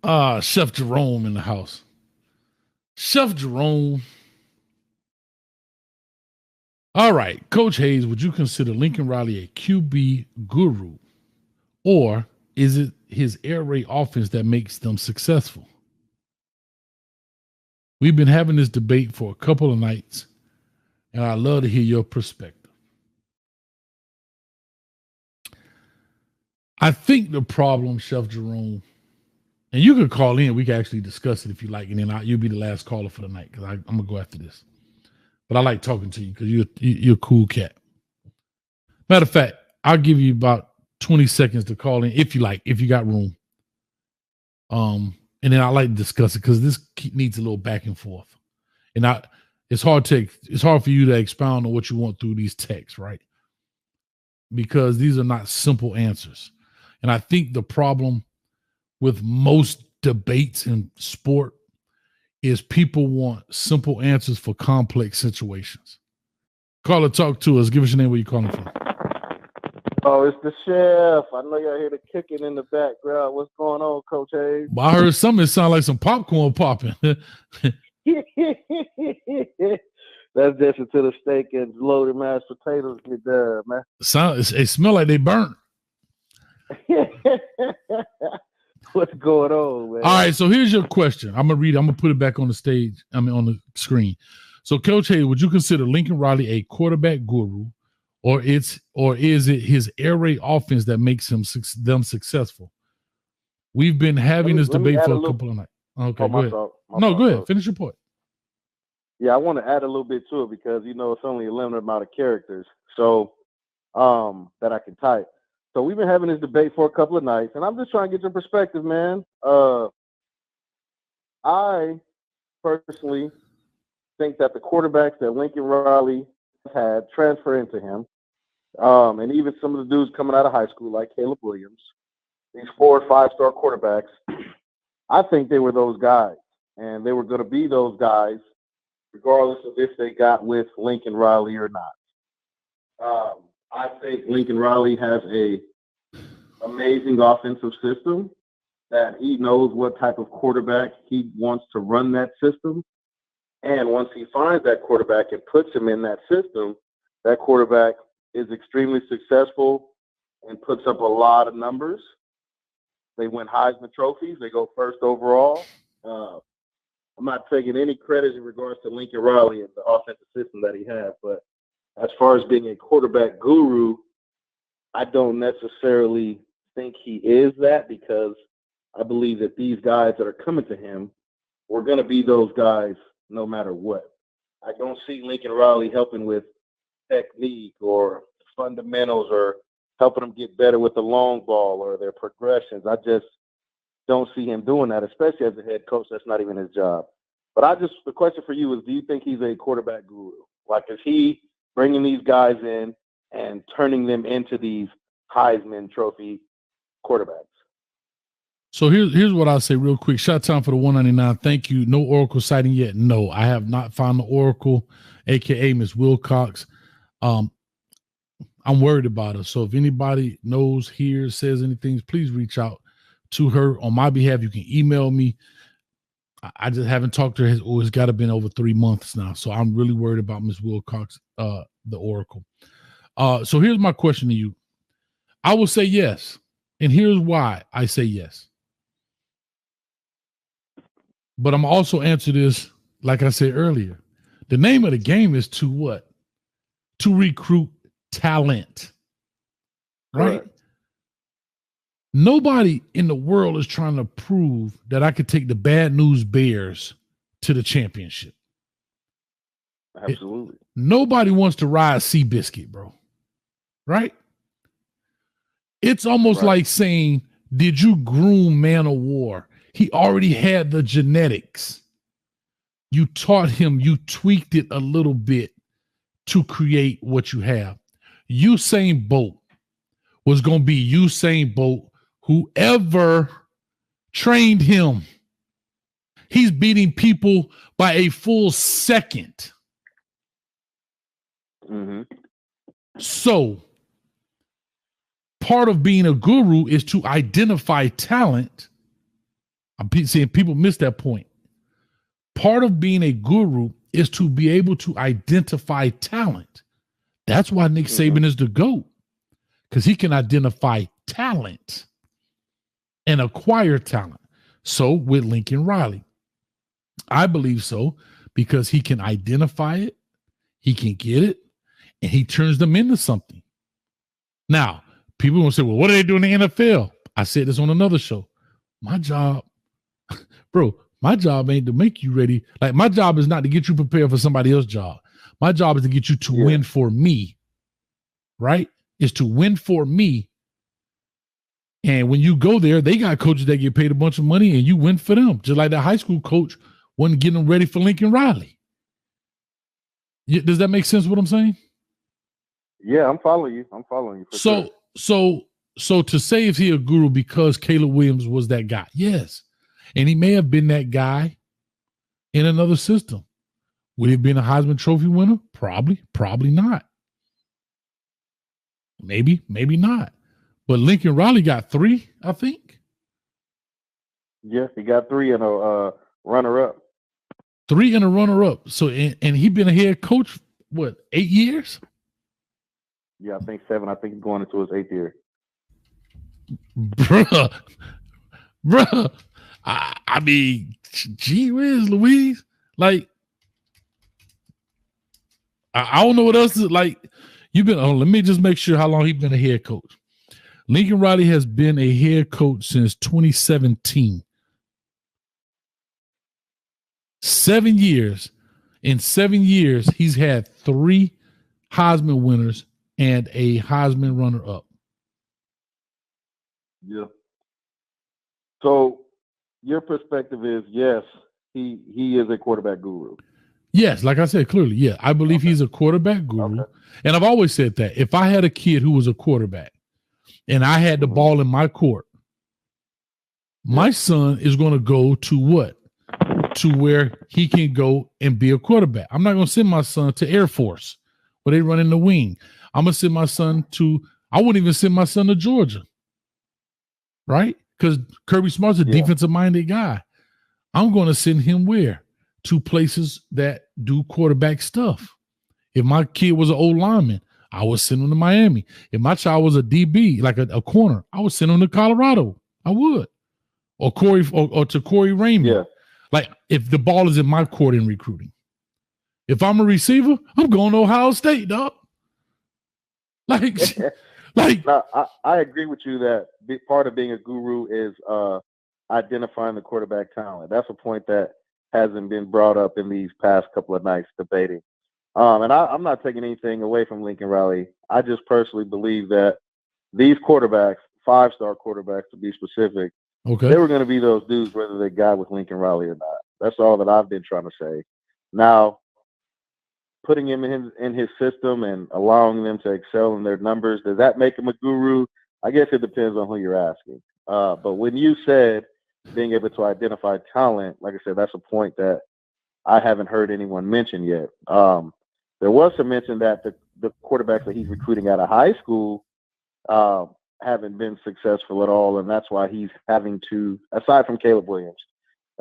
Chef Jerome in the house. Chef Jerome. All right, Coach Hayes, would you consider Lincoln Riley a QB guru, or is it his air raid offense that makes them successful? We've been having this debate for a couple of nights, and I'd love to hear your perspective. I think the problem, Chef Jerome, and you can call in. We can actually discuss it if you like, and then you'll be the last caller for the night because I'm gonna go after this. But I like talking to you because you're a cool cat. Matter of fact, I'll give you about 20 seconds to call in if you like, if you got room. And then I like to discuss it because this needs a little back and forth. And it's hard for you to expound on what you want through these texts, right? Because these are not simple answers. And I think the problem with most debates in sport is people want simple answers for complex situations. Caller, talk to us. Give us your name, where you calling from. Oh, it's the chef. I know y'all hear the kicking in the background. What's going on, Coach Hayes? Well, I heard something sound like some popcorn popping. That's just until the steak and loaded mashed potatoes get done, man. It smell like they burnt. What's going on, man? All right, so here's your question. I'm gonna read it. I'm gonna put it back on the stage. On the screen. So, Coach Hayes, would you consider Lincoln Riley a quarterback guru, or is it his air raid offense that makes them successful? We've been having this debate for a couple of nights. Okay, go ahead. Go ahead. Finish your point. Yeah, I want to add a little bit to it because it's only a limited amount of characters, so that I can type. So we've been having this debate for a couple of nights, and I'm just trying to get your perspective, man. I personally think that the quarterbacks that Lincoln Riley had transfer into him, and even some of the dudes coming out of high school like Caleb Williams, these 4 or 5-star quarterbacks, I think they were those guys, and they were going to be those guys regardless of if they got with Lincoln Riley or not. I think Lincoln Riley has a amazing offensive system that he knows what type of quarterback he wants to run that system. And once he finds that quarterback and puts him in that system, that quarterback is extremely successful and puts up a lot of numbers. They win Heisman trophies. They go first overall. I'm not taking any credit in regards to Lincoln Riley and the offensive system that he has, but as far as being a quarterback guru, I don't necessarily think he is that, because I believe that these guys that are coming to him were going to be those guys no matter what. I don't see Lincoln Riley helping with technique or fundamentals or helping them get better with the long ball or their progressions. I just don't see him doing that, especially as a head coach. That's not even his job. But the question for you is, do you think he's a quarterback guru? Like, is he bringing these guys in and turning them into these Heisman Trophy quarterbacks? So here's what I'll say real quick. Shot time for the 199. Thank you. No Oracle sighting yet. No, I have not found the Oracle, aka Miss Wilcox. I'm worried about her. So if anybody knows, hears, says anything, please reach out to her on my behalf. You can email me. I just haven't talked to her. It's got to have been over 3 months now. So I'm really worried about Miss Wilcox, the Oracle. So here's my question to you. I will say yes. And here's why I say yes. But I'm also answer this, like I said earlier. The name of the game is to what? To recruit talent. Right? Correct. Nobody in the world is trying to prove that I could take the Bad News Bears to the championship. Absolutely. Nobody wants to ride Seabiscuit, bro. Right? It's almost like saying, did you groom Man of War? He already had the genetics. You taught him, you tweaked it a little bit to create what you have. Usain Bolt was going to be Usain Bolt, whoever trained him. He's beating people by a full second. Mm-hmm. So part of being a guru is to identify talent I'm seeing people miss that point. Part of being a guru is to be able to identify talent. That's why Nick Saban is the GOAT, because he can identify talent and acquire talent. So with Lincoln Riley, I believe so because he can identify it, he can get it, and he turns them into something. Now, people will say, well, what are they doing in the NFL? I said this on another show. My job, bro, my job ain't to make you ready. Like, my job is not to get you prepared for somebody else's job. My job is to get you to win for me, right? Is to win for me. And when you go there, they got coaches that get paid a bunch of money and you win for them. Just like that high school coach wasn't getting them ready for Lincoln Riley. Does that make sense what I'm saying? Yeah, I'm following you. For sure. So to say is he a guru because Caleb Williams was that guy? Yes. And he may have been that guy in another system. Would he have been a Heisman Trophy winner? Probably not. Maybe not. But Lincoln Riley got 3, I think. Yeah, he got 3 and a runner-up. 3 and a runner-up. So, and he been a head coach, what, 8 years? Yeah, I think 7. I think he's going into his 8th year. Bruh. I mean, gee whiz, Louise. Like, I don't know what else is like. You've been, let me just make sure how long he's been a head coach. Lincoln Riley has been a head coach since 2017. 7 years. In 7 years, he's had 3 Heisman winners and a Heisman runner-up. Yeah. So your perspective is, yes, he is a quarterback guru. Yes, like I said, clearly, yeah. I believe he's a quarterback guru. Okay. And I've always said that. If I had a kid who was a quarterback and I had the ball in my court, my son is going to go to what? To where he can go and be a quarterback. I'm not going to send my son to Air Force where they run in the wing. I'm going to send my son I wouldn't even send my son to Georgia. Right? Because Kirby Smart's a defensive-minded guy. I'm going to send him where? To places that do quarterback stuff. If my kid was an old lineman, I would send him to Miami. If my child was a DB, like a corner, I would send him to Colorado. I would. Or to Corey Raymond. Yeah. Like, if the ball is in my court in recruiting. If I'm a receiver, I'm going to Ohio State, dog. Like, no, I agree with you that part of being a guru is identifying the quarterback talent. That's a point that hasn't been brought up in these past couple of nights debating. And I'm not taking anything away from Lincoln Riley. I just personally believe that these quarterbacks, 5-star quarterbacks to be specific, they were going to be those dudes whether they got with Lincoln Riley or not. That's all that I've been trying to say. Now, putting him in his system and allowing them to excel in their numbers, does that make him a guru? I guess it depends on who you're asking. But when you said being able to identify talent, like I said, that's a point that I haven't heard anyone mention yet. There was some mention that the quarterbacks that he's recruiting out of high school haven't been successful at all, and that's why he's having to, aside from Caleb Williams,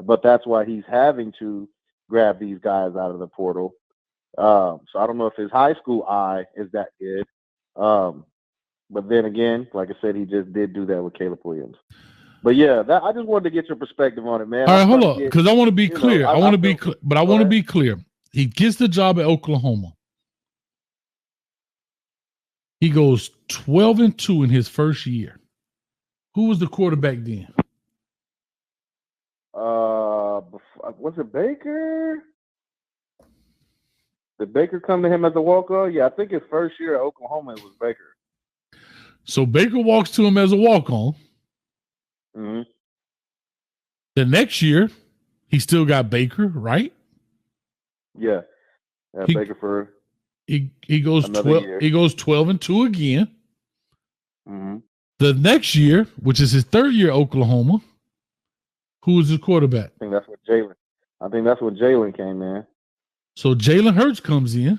but that's why he's having to grab these guys out of the portal. So I don't know if his high school eye is that good. But then again, like I said, he just did do that with Caleb Williams. But yeah, I just wanted to get your perspective on it, man. All right, hold on, because I want to be clear. I want to be clear, but I want to be clear. He gets the job at Oklahoma. He goes 12-2 in his first year. Who was the quarterback then? Was it Baker? Did Baker come to him as a walk-on? Yeah, I think his first year at Oklahoma it was Baker. So Baker walks to him as a walk-on. Mm-hmm. The next year, he still got Baker, right? Yeah. Baker for he goes 12. Year. He goes 12-2 again. Mm-hmm. The next year, which is his third year at Oklahoma, who was his quarterback? I think that's when Jalen came in. So Jalen Hurts comes in.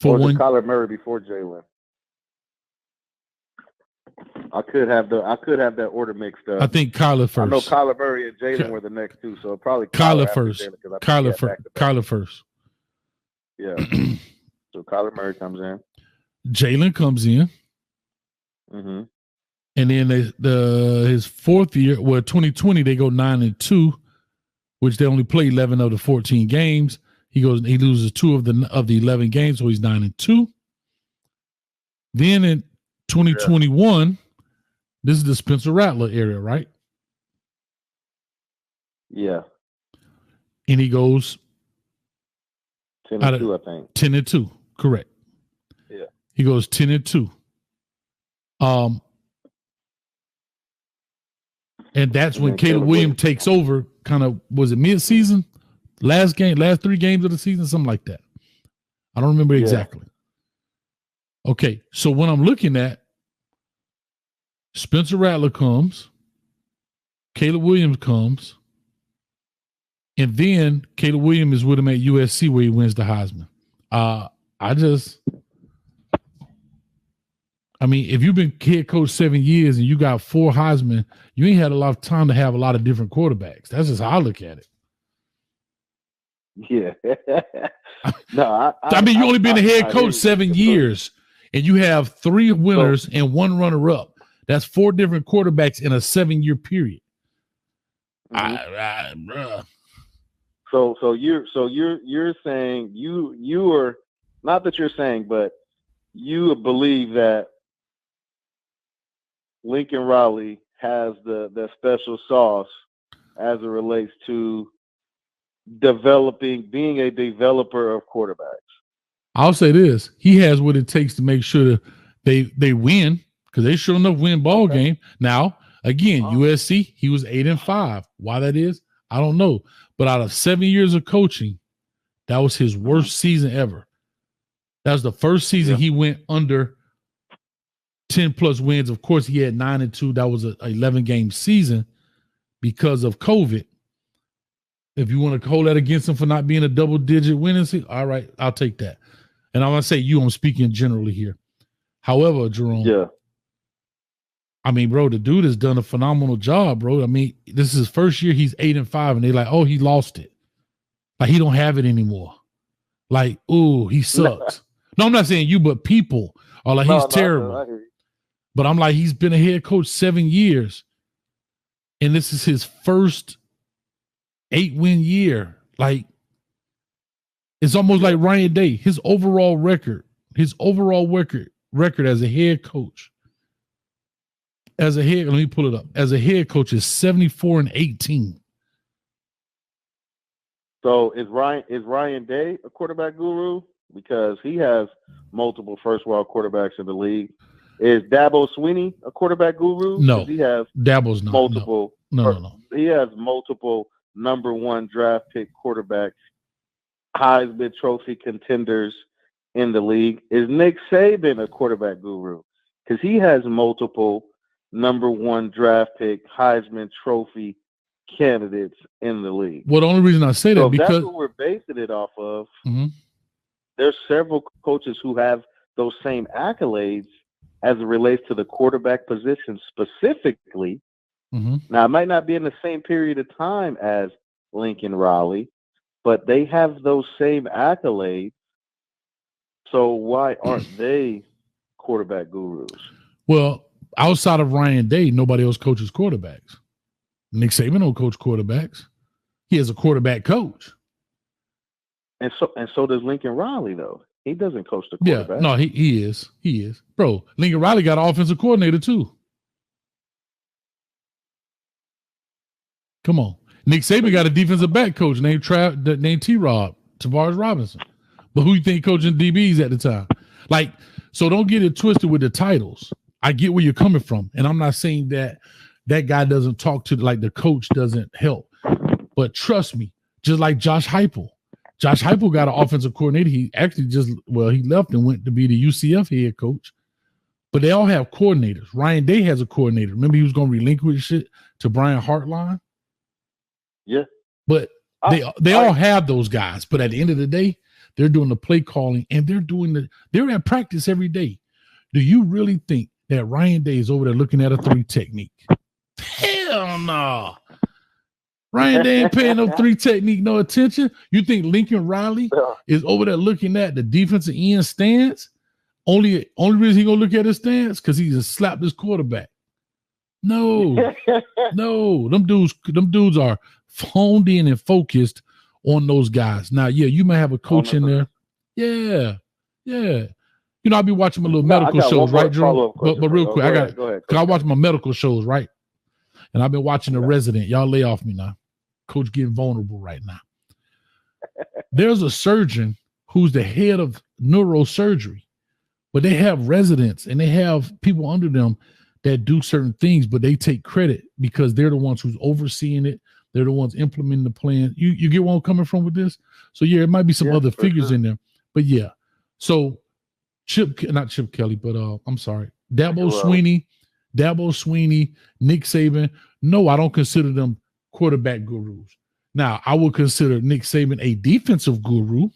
Or was Kyler Murray before Jalen? I could have that order mixed up. I think Kyler first. I know Kyler Murray and Jalen were the next two, so probably Kyler first. Kyler first. Yeah. So Kyler Murray comes in. Jalen comes in. Mm-hmm. And then his fourth year, 2020, they go 9-2, which they only play 11 of the 14 games. He loses 2 of the 11 games, so he's 9-2. Then in 2021, this is the Spencer Rattler area, right? Yeah. And he goes 10-2, I think. 10-2, correct. Yeah. He goes 10-2. And that's when Caleb Williams takes over, kind of, was it mid-season? Last 3 games of the season, something like that. I don't remember exactly. Okay, so when I'm looking at Spencer Rattler comes, Caleb Williams comes, and then Caleb Williams is with him at USC where he wins the Heisman. If you've been head coach 7 years and you got 4 Heisman, you ain't had a lot of time to have a lot of different quarterbacks. That's just how I look at it. Yeah. No, you only been a head coach 7 years, and you have 3 winners and 1 runner-up. That's 4 different quarterbacks in a 7-year period. Mm-hmm. So you're saying you are, not that you're saying, but you believe that Lincoln Riley has the special sauce as it relates to being a developer of quarterbacks. I'll say this: he has what it takes to make sure that they win, because they sure enough win ball game. Now, again, USC, he was 8-5. Why that is, I don't know. But out of 7 years of coaching, that was his worst season ever. That was the first season he went under 10 plus wins. Of course, he had 9-2. That was an 11-game season because of COVID. If you want to hold that against him for not being a double-digit winning season, all right, I'll take that. And I'm going to say I'm speaking generally here. However, Jerome, bro, the dude has done a phenomenal job, bro. This is his first year. He's 8-5, and they're like, oh, he lost it. Like, he don't have it anymore. Like, ooh, he sucks. No, I'm not saying you, but people are like, he's terrible. But I'm like, he's been a head coach 7 years, and this is his first 8-win year. Like, it's almost like Ryan Day. His overall record as a head coach. Let me pull it up. As a head coach is 74-18. So is Ryan Day a quarterback guru? Because he has multiple first-round quarterbacks in the league. Is Dabo Swinney a quarterback guru? No, he has Dabo's not. Multiple. No. He has multiple number 1 draft pick quarterbacks, Heisman Trophy contenders in the league. Is Nick Saban a quarterback guru? Because he has multiple number 1 draft pick Heisman Trophy candidates in the league. Well, the only reason I say that because that's what we're basing it off of. Mm-hmm. There's several coaches who have those same accolades as it relates to the quarterback position specifically. Mm-hmm. Now, it might not be in the same period of time as Lincoln Riley, but they have those same accolades. So why aren't they quarterback gurus? Well, outside of Ryan Day, nobody else coaches quarterbacks. Nick Saban don't coach quarterbacks. He has a quarterback coach. And so does Lincoln Riley, though. He doesn't coach the quarterback. Yeah, no, he is. He is. Bro, Lincoln Riley got an offensive coordinator, too. Come on. Nick Saban got a defensive back coach named T-Rob, Tavares Robinson. But who you think coaching DBs at the time? Like, so don't get it twisted with the titles. I get where you're coming from. And I'm not saying that guy doesn't talk to, like, the coach doesn't help. But trust me, just like Josh Heupel. Josh Heupel got an offensive coordinator. He actually he left and went to be the UCF head coach. But they all have coordinators. Ryan Day has a coordinator. Remember, he was going to relinquish it to Brian Hartline? Yeah. But they all have those guys. But at the end of the day, they're doing the play calling, and they're at practice every day. Do you really think that Ryan Day is over there looking at a 3 technique. Hell no. Ryan Day ain't paying no 3 technique no attention. You think Lincoln Riley is over there looking at the defensive end stance? Only reason he gonna look at his stance because he just slapped his quarterback. No, no, them dudes are honed in and focused on those guys. Now, yeah, you may have a coach in there. Yeah. You know, I'll be watching my little medical shows, right, Drew? But real quick, go ahead. I watch my medical shows, right? And I've been watching The Resident. Y'all lay off me now. Coach getting vulnerable right now. There's a surgeon who's the head of neurosurgery, but they have residents and they have people under them that do certain things, but they take credit because they're the ones who's overseeing it. They're the ones implementing the plan. You get where I'm coming from with this? So yeah, it might be some other figures in there, but yeah. So not Chip Kelly, but I'm sorry, Dabo Sweeney, Nick Saban. No, I don't consider them quarterback gurus. Now, I would consider Nick Saban a defensive guru.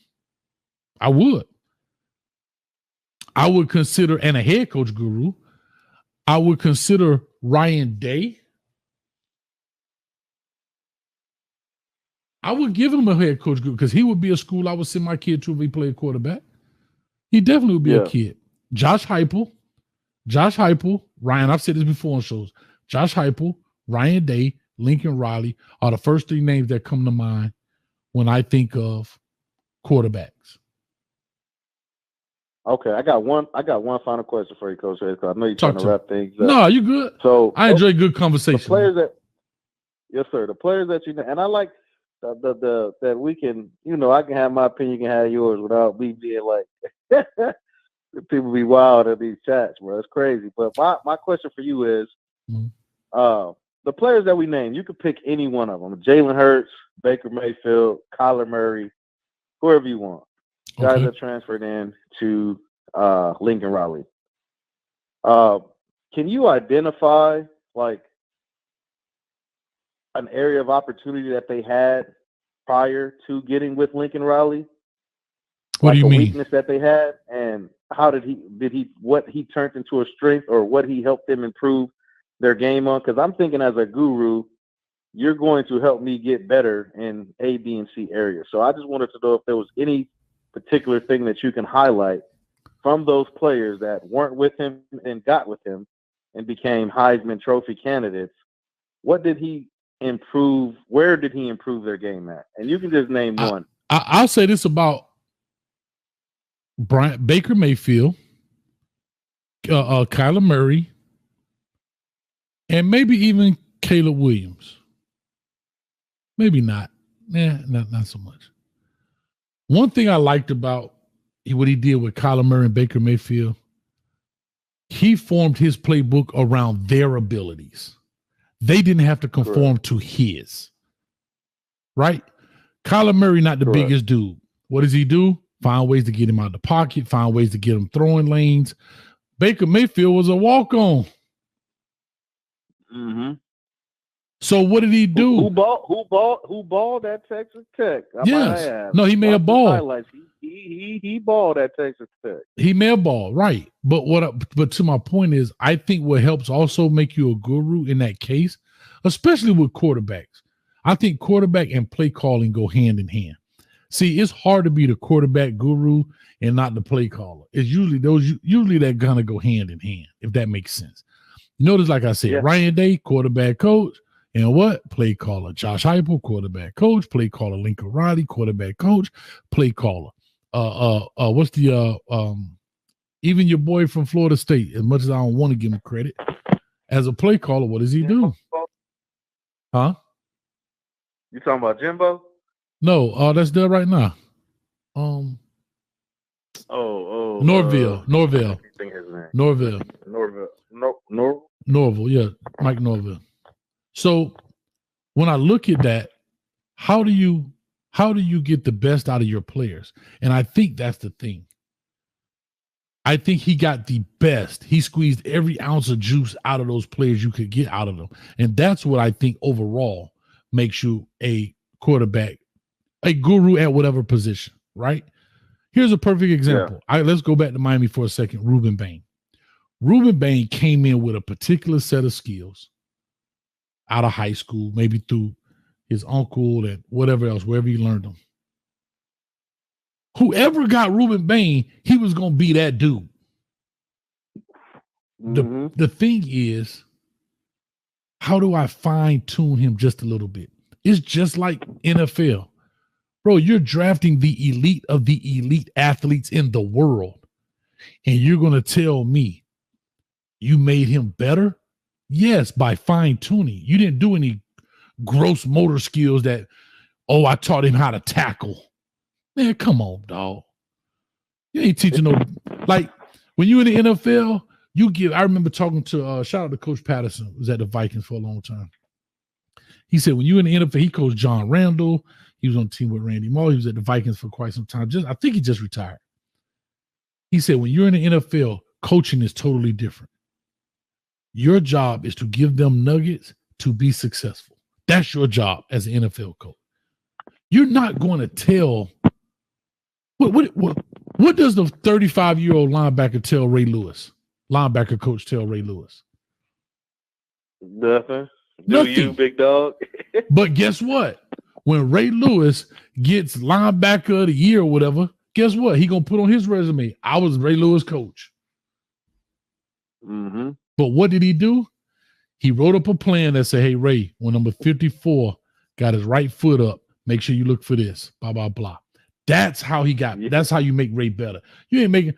I would consider, and a head coach guru. I would consider Ryan Day. I would give him a head coach guru because he would be a school I would send my kid to if he played quarterback. He definitely would be a kid. Josh Heupel, Ryan, I've said this before on shows. Josh Heupel, Ryan Day, Lincoln Riley are the first 3 names that come to mind when I think of quarterbacks. Okay, I got one final question for you, Coach. I know you're trying to wrap things up. No, you good. So I enjoy good conversation. The players the players that you know, and I like that we can, you know, I can have my opinion, you can have yours without me being like people be wild at these chats, bro. It's crazy. But my question for you is, the players that we named, you could pick any one of them: Jalen Hurts, Baker Mayfield, Kyler Murray, whoever you want. Guys that transferred in to Lincoln Riley. Can you identify like an area of opportunity that they had prior to getting with Lincoln Riley? What do you mean? Weakness that they had, and how did what he turned into a strength, or what he helped them improve their game on? Because I'm thinking, as a guru, you're going to help me get better in A, B, and C areas. So I just wanted to know if there was any particular thing that you can highlight from those players that weren't with him and got with him and became Heisman Trophy candidates. What did he improve? Where did he improve their game at? And you can just name one. I'll say this about Baker Mayfield, Kyler Murray, and maybe even Caleb Williams. Maybe not. Not so much. One thing I liked about what he did with Kyler Murray and Baker Mayfield, he formed his playbook around their abilities. They didn't have to conform to his. Right? Kyler Murray, not the biggest dude. What does he do? Find ways to get him out of the pocket, find ways to get him throwing lanes. Baker Mayfield was a walk-on. Mm-hmm. So what did he do? Who balled at Texas Tech? Yes. No, he made a ball. He balled at Texas Tech. He made a ball, right. But to my point is, I think what helps also make you a guru in that case, especially with quarterbacks, I think quarterback and play calling go hand in hand. See, it's hard to be the quarterback guru and not the play caller. It's usually that kind of go hand in hand, if that makes sense. You notice, like I said, Ryan Day, quarterback coach, and what? Play caller. Josh Heupel, quarterback coach. Play caller. Lincoln Riley, quarterback coach. Play caller. What's the even your boy from Florida State? As much as I don't want to give him credit, as a play caller, what does he do? Huh? You talking about Jimbo? No, that's there right now. Norville. Norville, yeah, Mike Norville. So when I look at that, how do you get the best out of your players? And I think that's the thing. I think he got the best. He squeezed every ounce of juice out of those players you could get out of them. And that's what I think overall makes you a quarterback, a guru at whatever position, right? Here's a perfect example. Let's go back to Miami for a second. Ruben Bain. Reuben Bain came in with a particular set of skills out of high school, maybe through his uncle and whatever else, wherever he learned them. Whoever got Reuben Bain, he was going to be that dude. The thing is, how do I fine tune him just a little bit? It's just like NFL. Bro, you're drafting the elite of the elite athletes in the world. And you're going to tell me you made him better? Yes, by fine tuning. You didn't do any gross motor skills that, oh, I taught him how to tackle. Man, come on, dog. You ain't teaching no, like, when you in the NFL, I remember talking to, shout out to Coach Patterson, who was at the Vikings for a long time. He said, when you in the NFL, he coached John Randall. He was on the team with Randy Moss. He was at the Vikings for quite some time. I think he just retired. He said, when you're in the NFL, coaching is totally different. Your job is to give them nuggets to be successful. That's your job as an NFL coach. You're not going to tell. What does the 35-year-old linebacker tell Ray Lewis? Linebacker coach tell Ray Lewis? Nothing. Nothing. Do you, big dog? But guess what? When Ray Lewis gets linebacker of the year or whatever, guess what? He gonna put on his resume, I was Ray Lewis coach. Mm-hmm. But what did he do? He wrote up a plan that said, hey, Ray, when number 54 got his right foot up, make sure you look for this, blah, blah, blah. That's how he got, that's how you make Ray better. You ain't making,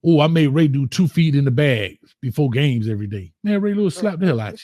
I made Ray do 2 feet in the bag before games every day. Man, Ray Lewis slapped the hell out you.